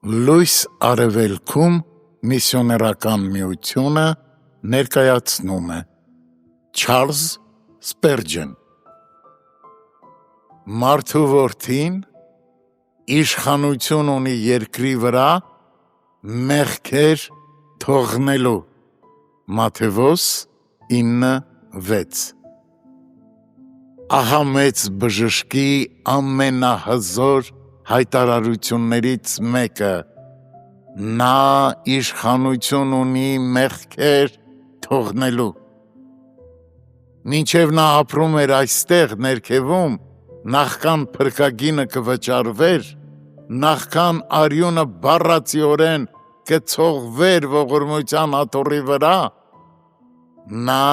Լույս արևելքում միսիոներական միությունը ներկայացնում է Չարլզ Սպերջեն Մարդու որդին իշխանություն ունի երկրի վրա մեղքեր թողնելու Մատթեոս 9:6 Ահա մեծ բժշկի ամենահզոր հայտարարություններից մեկը նա իշխանություն ունի մեղքեր թողնելու Մինչև նա ապրում էր այստեղ ներքևում նախքան փրկագինը կվճարվեր նախքան արյունը բառացիորեն կցողվեր ողորմության աթոռի վրա նա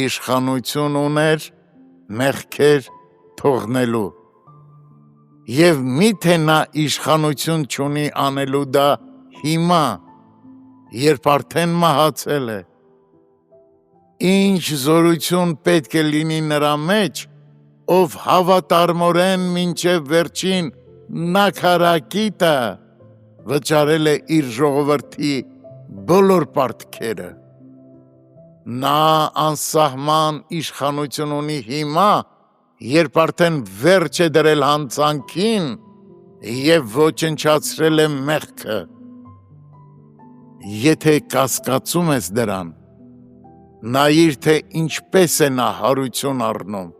իշխանություն ուներ մեղքեր թողնելու Եվ միթե նա իշխանություն չունի անելու դա հիմա, երբ արդեն մահացել է, ինչ զորություն պետք է լինի նրա մեջ, ով հավատարմորեն մինչև վերջին նաքարակիտը վճարել է իր ժողովրդի բոլոր պարտքերը։ Նա անսահման իշխանություն ունի հիմա, երբ արդեն վերջ է դրել հանցանքին և ոչնչացրել է մեղքը։ Եթե կասկածում ես դրան, նայիր թե ինչպես է նա հարություն առնում,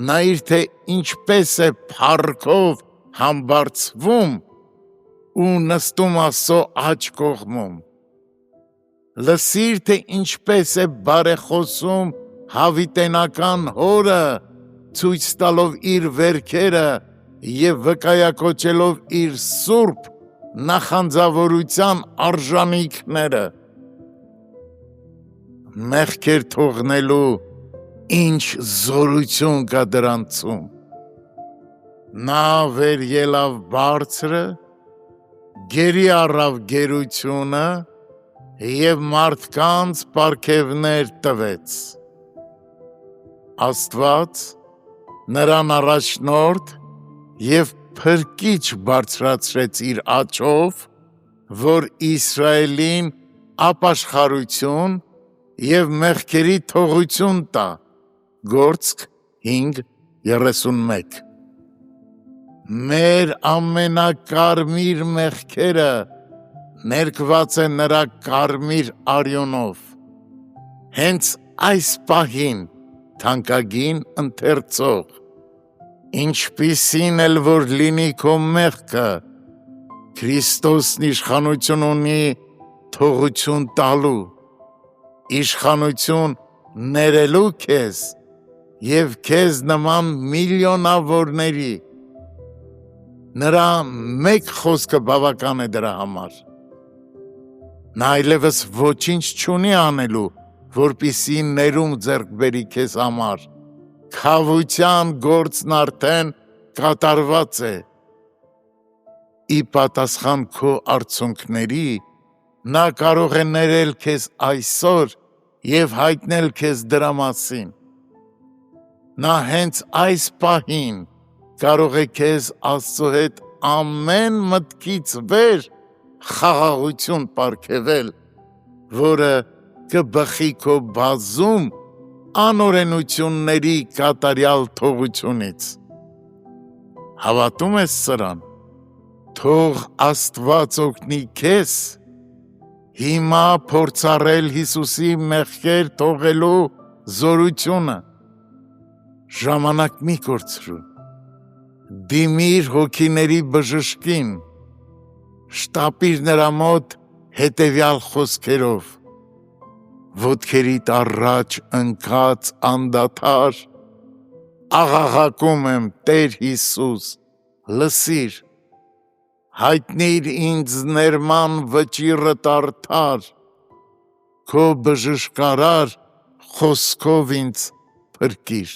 նայիր թե ինչպես է փառքով համբարձվում ու նստում Աստծո աջ կողմում, լսիր թե ինչպես է բարեխոսում հավիտենական հորը, ցույց տալով իր վերքերը և վկայակոչելով իր սուրբ նախանձավորության արժանիքները։ Մեղքեր թողնելու ինչ զորություն կա դրանցում։ Նա վեր ելավ բարձրը, գերի առավ գերությունը և մարդկանց պարգևներ տվեց։ Աստված նրան առաջնորդ և փրկիչ բարձրացրեց իր աջով, որ Իսրայելին ապաշխարություն և մեղքերի թողություն տա, Գործք 5:31 Մեր ամենակարմիր մեղքերը ներկված է նրա կարմիր արյունով, հենց այս պահին թանկագին ընթերցող, ինչպիսին էլ որ լինի քո մեղքը, Քրիստոսն իշխանություն ունի թողություն տալու, իշխանություն ներելու քեզ և քեզ նման միլիոնավորների, նրա մեկ խոսքը բավական է դրա համար, նա այլևս ոչինչ չունի անելու, որպեսզի ներում ձեռք բերի քեզ համար, քավության գործն արդեն կատարված է, ի պատասխան քո արցունքների, նա կարող է ներել քեզ այսօր և հայտնել քեզ դրա մասին, նա հենց այս պահին կարող է քեզ Աստծո հետ ամեն մտքից վեր խաղաղություն պարգևել, որը կբխի քո բազում անօրենությունների կատարյալ թողությունից։ Հավատում ես սրան, թող Աստված օգնի քեզ հիմա փորձառել Հիսուսի մեղքեր թողելու զորությունը, ժամանակ մի կորցրու, դիմիր հոգիների բժշկին, շտապիր նրա մոտ հետևյալ խոսքերով. Ոտքերիդ առաջ ընկած անդադար, աղաղակում եմ Տեր Հիսուս, լսիր, հայտնիր ինձ ներման վճիռդ արդար, քո բժշկարար խոսքով ինձ փրկիր։